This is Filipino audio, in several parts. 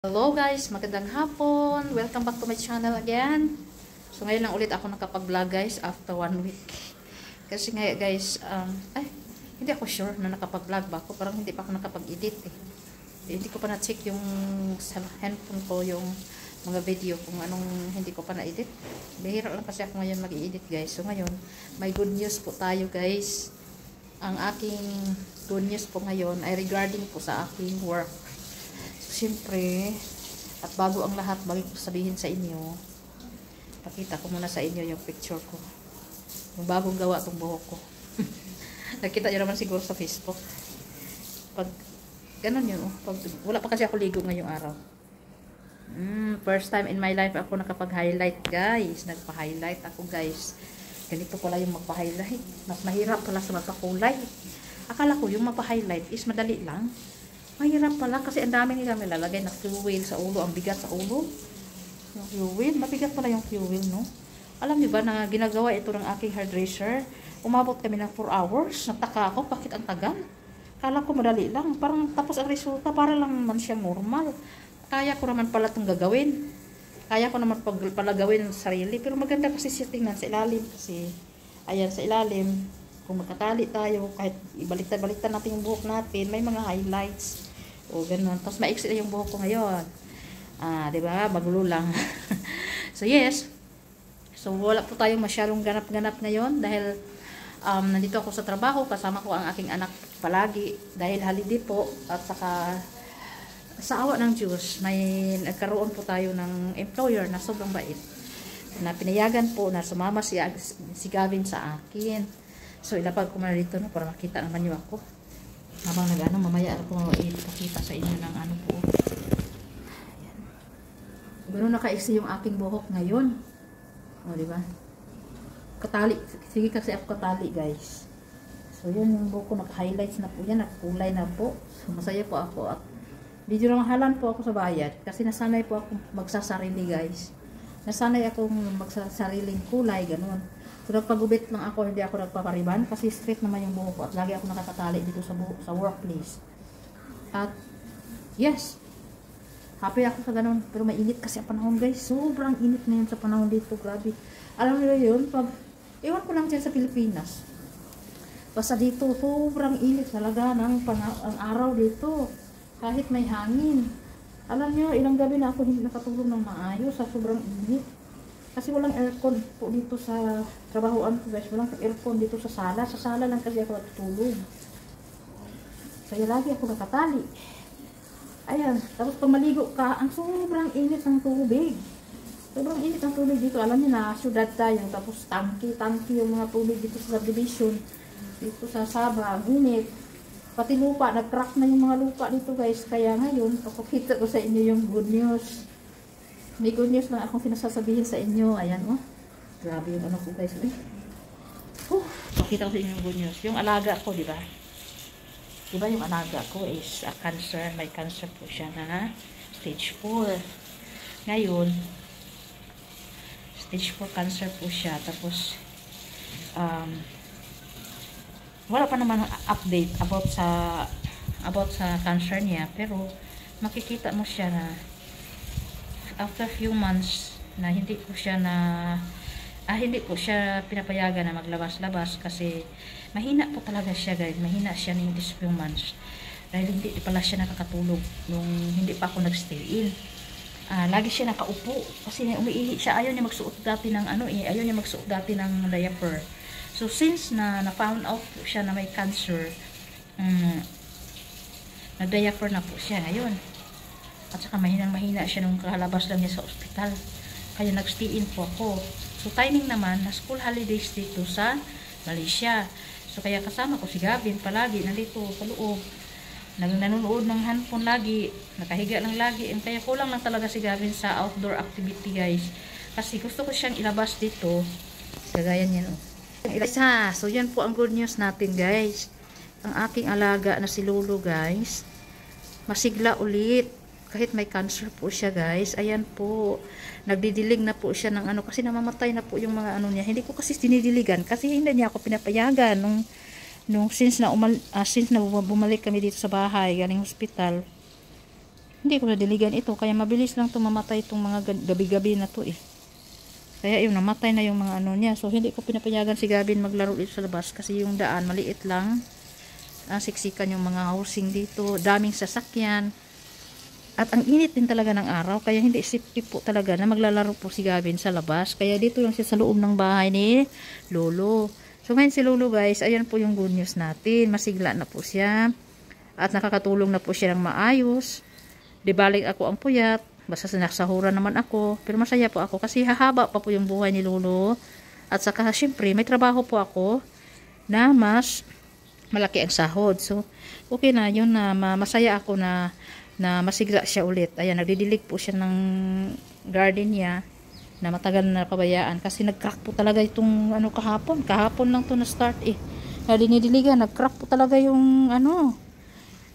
Hello guys, magandang hapon. Welcome back to my channel again. So ngayon lang ulit ako nakapag-vlog guys after 1 week. Kasi ngayon guys, hindi ako sure na nakapag-vlog ba ako. Parang hindi pa ako nakapag-edit eh. Hindi ko pa na-check yung sa handphone ko yung mga video kung anong hindi ko pa na-edit. Bihira lang kasi ako ngayon mag-edit guys. So ngayon, may good news po tayo guys. Ang aking good news po ngayon ay regarding po sa aking work. Siyempre, at bago ang lahat, bago ko sabihin sa inyo, pakita ko muna sa inyo yung picture ko. Yung bagong gawa itong buhok ko. Nakita nyo naman siguro sa Facebook. Pag, ganun yun, pag, wala pa kasi ako ligo ngayong araw. First time in my life ako nakapag-highlight, guys. Nagpa-highlight ako, guys. Ganito pala yung magpa-highlight. Mas mahirap pala sa magpakulay. Akala ko yung magpa-highlight is madali lang. Mahirap pala kasi ang dami nila nilalagay na fuel sa ulo. Ang bigat sa ulo. Yung fuel. Mabigat pala yung fuel, no? Alam niyo ba na ginagawa ito ng aking hairdresser? Umabot kami ng 4 hours. Nataka ako. Bakit ang tagal? Kala ko madali lang. Parang tapos ang resulta para lang naman siyang normal. Kaya ko naman pala itong gagawin. Kaya ko naman pala gawin ng sarili. Pero maganda kasi siya tingnan sa ilalim. Kasi, ayan sa ilalim. Kung magkatali tayo, kahit ibaliktad-baliktad natin yung buhok natin, may mga highlights. O, ganun. Tapos, maiksi na yung buhok ko ngayon. Diba? Magulo lang. So, yes. So, wala po tayong masyadong ganap-ganap ngayon dahil nandito ako sa trabaho. Kasama ko ang aking anak palagi dahil holiday po. At saka, sa awa ng Diyos, may nagkaroon po tayo ng employer na sobrang bait. Na pinayagan po na sumama si Gavin sa akin. So, ilapag ko muna dito no, para makita naman niyo ako. Habang nag-ano, mamaya ako ipakita sa inyo ng ano po. Ayan. Gano'n nakaiksi yung aking buhok ngayon. O, diba? Katali. Sige kasi ako katali, guys. So, yun yung buhok ko. Naka-highlights na po yan. Nakakulay na po. So, masaya po ako. At medyo namahalan po ako sa bayad. Kasi nasanay po ako magsasarili, guys. Nasanay akong magsasariling kulay, gano'n. So, nagpagubit lang ako, hindi ako nagpapariban kasi straight naman yung buhok ko at lagi ako nakakatali dito sa workplace. At, yes, happy ako sa ganun. Pero mainit kasi ang panahon, guys. Sobrang init na yun sa panahon dito, grabe. Alam niyo yun, iwan ko lang dyan sa Pilipinas. Basta dito, sobrang init talaga ang araw dito. Kahit may hangin. Alam niyo, ilang gabi na ako hindi nakatulog ng maayos sa sobrang init. Kasi walang aircon po dito sa trabahoan ko, guys. Walang aircon dito sa sala. Sa sala lang kasi ako natutulog. Kaya lagi ako nakatali. Ayan. Tapos pag maligo ka, ang sobrang init ng tubig. Sobrang init ng tubig dito. Alam niyo na, syudad tayo. Tapos tangki yung mga tubig dito sa subdivision. Dito sa Sabah, ang init. Pati lupa, nag-crack na yung mga lupa dito, guys. Kaya ngayon, papakita ko sa inyo yung good news. May good news lang akong sinasasabihin sa inyo. Ayan, oh. Grabe yung ano ko, guys. Pakita ko sa inyo yung good news. Yung alaga ko, di ba? Di ba yung alaga ko is a cancer. May cancer po siya na stage 4. Ngayon, stage 4 cancer po siya. Tapos, wala pa naman update about sa cancer niya. Pero, makikita mo siya na after few months na hindi ko siya pinapayagan na maglabas-labas kasi mahina po talaga siya, guys. Mahina siya ng these few months dahil hindi pala siya nakakatulog nung hindi pa ako nagstay in. Lagi siya nakaupo kasi umiihi siya. Ayaw niya magsuot dati ng ayaw niya magsuot dati ng diaper. So since na found out po siya na may cancer, nag-diaper na po siya ngayon. At saka mahina siya nung kahalabas lang niya sa ospital. Kaya nag-stay in po ako. So timing naman na school holidays dito sa Malaysia. So kaya kasama ko si Gavin palagi nandito sa loob. Nanonood ng handphone lagi. Nakahiga lang lagi. And kaya kulang lang talaga si Gavin sa outdoor activity, guys. Kasi gusto ko siyang ilabas dito. Kagaya niyan, oh. So yan po ang good news natin, guys. Ang aking alaga na si Lulu, guys. Masigla ulit. Kahit may cancer po siya, guys. Ayan po. Nagdidilig na po siya ng kasi namamatay na po yung mga niya. Hindi ko kasi dinidiligan kasi hindi niya ako pinapayagan since na bumalik kami dito sa bahay galing hospital. Hindi ko nadiligan ito. Kaya mabilis lang ito mamatay itong mga gabi-gabi na to eh. Kaya yung namatay na yung mga ano niya. So hindi ko pinapayagan si Gavin maglaro dito sa labas. Kasi yung daan maliit lang. Siksikan yung mga housing dito. Daming sasakyan. At ang init din talaga ng araw. Kaya hindi safety po talaga na maglalaro po si Gavin sa labas. Kaya dito lang siya sa loob ng bahay ni Lolo. So ngayon si Lolo guys, ayan po yung good news natin. Masigla na po siya. At nakakatulong na po siya ng maayos. Di balik ako ang puyat. Basta sinasahuran naman ako. Pero masaya po ako kasi hahaba pa po yung buhay ni Lolo. At saka syempre may trabaho po ako na mas malaki ang sahod. So okay na yun na masaya ako na masigla siya ulit. Ayan, nagdidilig po siya ng garden niya na matagal na pabayaan. Kasi nag-crack po talaga itong ano kahapon. Kahapon lang to na start eh. Na dinidiligan, nag-crack po talaga yung ano,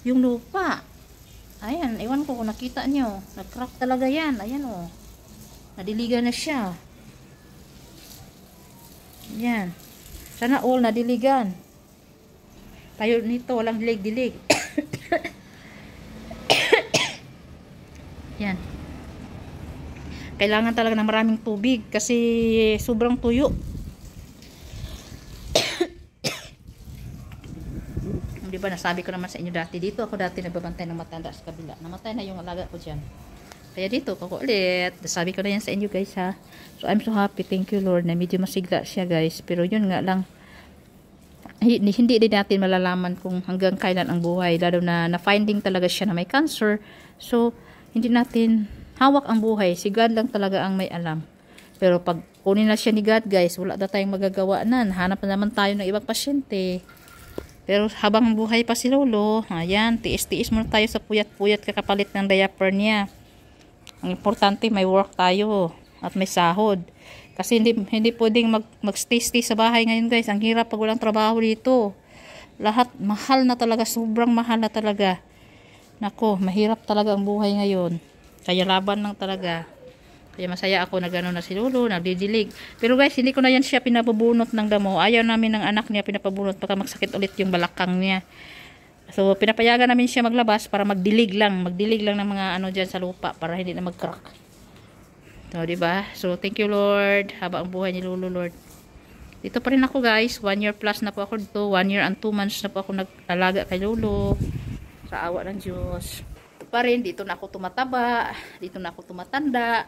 yung lupa. Ayan, ewan ko kung nakita nyo. Nag-crack talaga yan. Ayan o. Nadiligan na siya. Ayan. Sana all nadiligan. Tayo nito, walang dilig-dilig. Yan. Kailangan talaga ng maraming tubig kasi sobrang tuyo. Di ba nasabi ko naman sa inyo dati, dito ako dati nagbabantay ng matanda sa kabila. Namatay na yung alaga ko dyan. Kaya dito ako ulit. Nasabi ko na yan sa inyo guys ha. So I'm so happy, thank you Lord na medyo masigla siya guys. Pero yun nga lang, hindi din natin malalaman kung hanggang kailan ang buhay. Lalo na na-finding talaga siya na may cancer. So hindi natin hawak ang buhay. Si God lang talaga ang may alam. Pero pag kunin na siya ni God guys, wala na tayong magagawa na. Hanap na naman tayo ng ibang pasyente. Pero habang buhay pa si Lolo, ayan, tiis-tiis muna tayo sa puyat-puyat kakapalit ng diaper niya. Ang importante may work tayo at may sahod. Kasi hindi pwedeng mag-stay sa bahay ngayon guys. Ang hirap pag walang trabaho dito. Lahat mahal na talaga, sobrang mahal na talaga. Nako, mahirap talaga ang buhay ngayon. Kaya laban lang talaga. Kaya masaya ako na gano'n na si Lolo, nagdidilig. Pero guys, hindi ko na yan siya pinapabunot ng damo. Ayaw namin ng anak niya pinapabunot baka magsakit ulit yung balakang niya. So, pinapayagan namin siya maglabas para magdilig lang. Magdilig lang ng mga ano dyan sa lupa para hindi na mag-crack. So, diba? So, thank you Lord. Haba ang buhay ni Lolo Lord. Dito pa rin ako guys. 1 year plus na po ako dito. 1 year and 2 months na po ako nag-alaga kay Lolo. Sa awa ng Diyos. Pa rin, dito na ako tumataba, dito na ako tumatanda.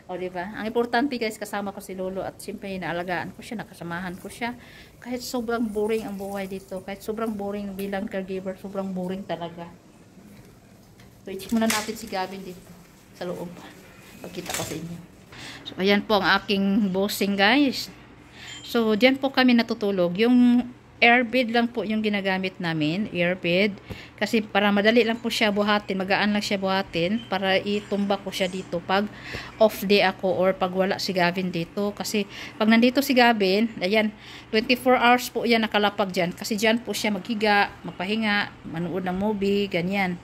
O diba? Ang importante guys, kasama ko si Lolo at siyempre inaalagaan ko siya, nakasamahan ko siya. Kahit sobrang boring ang buhay dito, kahit sobrang boring bilang caregiver, sobrang boring talaga. So, i-check muna natin si Gavin dito sa loob. Pagkita ko sa inyo. So, ayan po ang aking bossing guys. So, diyan po kami natutulog. Yung airbed lang po yung ginagamit namin, airbed. Kasi para madali lang po siya buhatin, magaan lang siya buhatin para itumba ko siya dito pag off day ako or pag wala si Gavin dito. Kasi pag nandito si Gavin, ayan, 24 hours po yan nakalapag dyan. Kasi dyan po siya maghiga, magpahinga, manood ng movie, ganyan.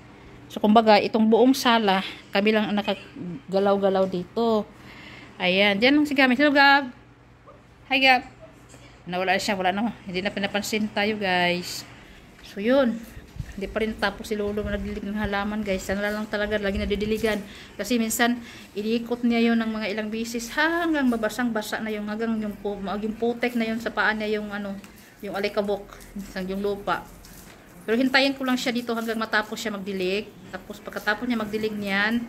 So kumbaga, itong buong sala, kami lang nakagalaw-galaw dito. Ayan, dyan lang si Gavin. Hello Gab! Hi Gab! Nawala siya, wala na, hindi na pinapansin tayo guys. So yun, hindi pa rin tapos si Lolo nagdilig ng halaman guys. Sana lang talaga lagi nadidiligan kasi minsan iniikot niya yun ng mga ilang bisis hanggang mabasang-basa na yung hanggang yung maging putek na yun sa paa niya yung ano, yung alikabok, yung lupa. Pero hintayin ko lang siya dito hanggang matapos siya magdilig. Tapos pagkatapos niya magdilig niyan,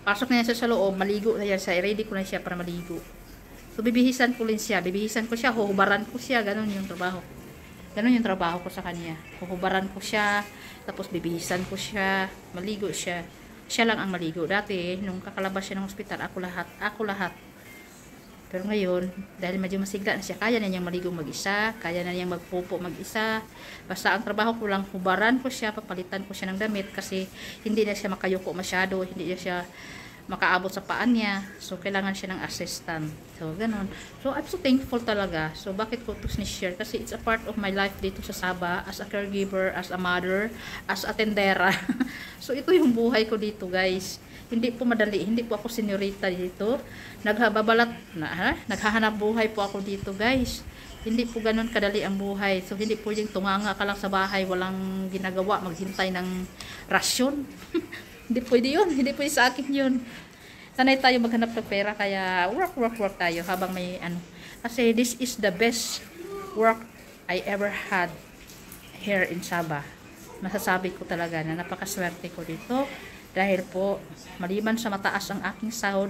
pasok na yan siya sa loob, maligo na yan siya, ready ko na siya para maligo. So, bibihisan ko rin siya. Bibihisan ko siya. Huhubaran ko siya. Ganon yung trabaho. Ganon yung trabaho ko sa kanya. Huhubaran ko siya. Tapos, bibihisan ko siya. Maligo siya. Siya lang ang maligo. Dati, nung kakalabas siya ng ospital, ako lahat. Ako lahat. Pero ngayon, dahil medyo masigla na siya, kaya na niyang maligo mag-isa. Kaya na niyang magpupo mag-isa. Basta ang trabaho ko lang, hubaran ko siya. Papalitan ko siya ng damit. Kasi, hindi na siya makayuko masyado. Hindi na siya makaabot sa paan niya. So, kailangan siya ng assistant. So, ganun. So, I'm so thankful talaga. So, bakit ko ito sinishare? Kasi it's a part of my life dito sa Sabah as a caregiver, as a mother, as a tendera. So, ito yung buhay ko dito, guys. Hindi po madali. Hindi po ako senyorita dito. Naghahanap buhay po ako dito, guys. hindi po ganun kadali ang buhay. So, hindi po yung tunganga ka lang sa bahay, walang ginagawa, maghintay ng rasyon. Hindi pwede yun. Hindi pwede sa akin yun. Sanay tayo maghanap ng pera, kaya work tayo habang may ano. Kasi this is the best work I ever had here in Sabah. Masasabi ko talaga na napakaswerte ko dito. Dahil po, maliban sa mataas ang aking sahod,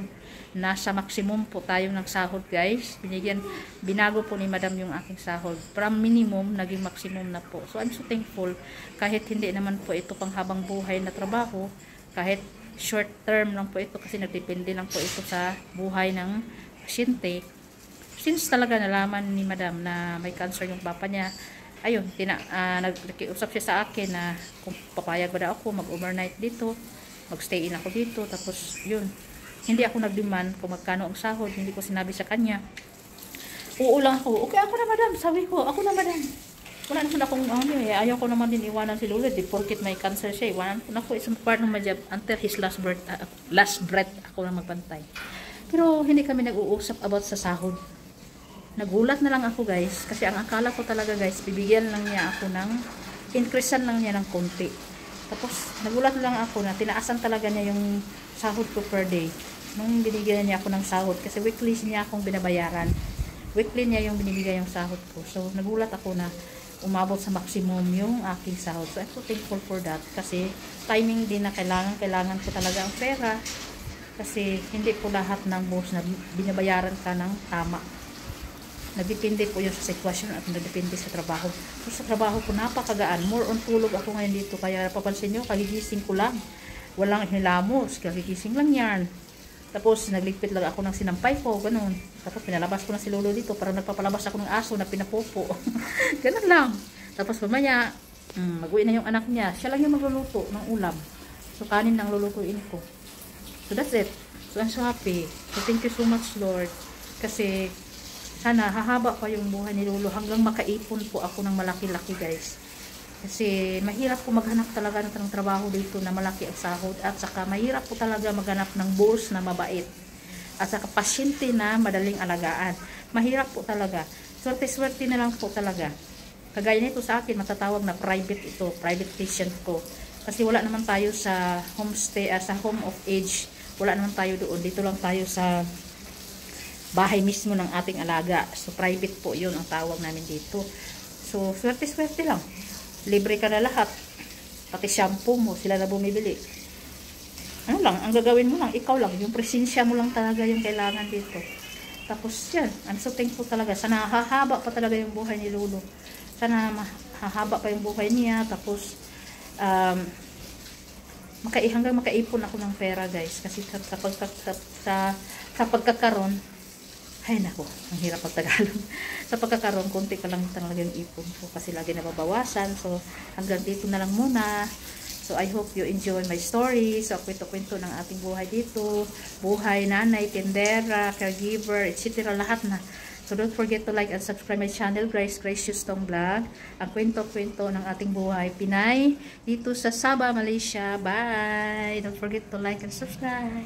nasa maximum po tayo ng sahod guys. Binago po ni madam yung aking sahod. From minimum, naging maximum na po. So I'm so thankful. Kahit hindi naman po ito pang habang buhay na trabaho, kahit short term lang po ito kasi nagdepende lang po ito sa buhay ng pasyente. Since talaga nalaman ni madam na may cancer yung papa niya, ayun, nagkiusap siya sa akin na kung papayag ba daw ako mag-overnight dito, mag-stay in ako dito, tapos yun, hindi ako nag-demand kung magkano ang sahod, hindi ko sinabi sa kanya. Oo lang ako, okay ako na madam, sabi ko, ako na madam. Wala naman akong, ayaw ko naman din iwanan si Lolo, di porkit may cancer siya, iwanan ko na ko, isang part ng my job, until his last breath, ako na magbantay. Pero hindi kami nag-uusap about sa sahod. Nagulat na lang ako guys, kasi ang akala ko talaga guys, bibigyan lang niya ako ng, increasean lang niya ng konti. Tapos, nagulat lang ako na tinaasan talaga niya yung sahod ko per day. Nung binigyan niya ako ng sahod, kasi weekly niya akong binabayaran. Weekly niya yung binibigay yung sahod ko. So, nagulat ako na umabot sa maximum yung aking sahod. So, I'm so thankful for that. Kasi, timing din na kailangan ko talaga ang pera. Kasi, hindi po lahat ng boss na binabayaran ka ng tama. Nagdepende po yun sa sitwasyon at nagdepende sa trabaho. So, sa trabaho ko napakagaan. More on tulog ako ngayon dito. Kaya papansin nyo, kagigising ko lang. Walang hilamos. Kagigising lang yan. Tapos nagligpit lang ako ng sinampay ko. Ganun. Tapos pinalabas ko na si Lolo dito. Parang nagpapalabas ako ng aso na pinapupo. Ganun lang. Tapos mamaya, mag-uwi na yung anak niya. Siya lang yung magluluto ng ulam. So kanin ang lulutuin ko. So that's it. So I'm so happy. So thank you so much Lord. Kasi sana hahaba pa yung buhay ni Lolo hanggang makaipon po ako ng malaki-laki guys. Kasi mahirap po maghanap talaga ng trabaho dito na malaki ang sahod. At saka mahirap po talaga maghanap ng boss na mabait. At saka pasyente na madaling alagaan. Mahirap po talaga. Swerte-swerte na lang po talaga. Kagaya nito sa akin, matatawag na private ito. Private patient ko. Kasi wala naman tayo sa homestay, sa home of age. Wala naman tayo doon. Dito lang tayo sa bahay mismo ng ating alaga. So, private po yun ang tawag namin dito. So, swerte-swerte lang. Libre ka na lahat. Pati shampoo mo, sila na bumibili. Ano lang, ang gagawin mo lang, ikaw lang. Yung presensya mo lang talaga yung kailangan dito. Tapos, yan. I'm so thankful talaga. Sana hahaba pa talaga yung buhay ni Lolo. Sana hahaba pa yung buhay niya. Tapos, hanggang makaipon ako ng pera, guys. Kasi sa pagkakaroon, ay nako, ang hirap pagtagalog. Sa pagkakaroon, konti ka lang talaga yung ipon ko kasi lagi nababawasan. So, hanggang dito na lang muna. So, I hope you enjoy my story. So, kwento-kwento ng ating buhay dito. Buhay, nanay, tindera, caregiver, etc. Lahat na. So, don't forget to like and subscribe my channel, Grace Houston Vlog. Ang kwento-kwento ng ating buhay Pinay dito sa Sabah, Malaysia. Bye! Don't forget to like and subscribe.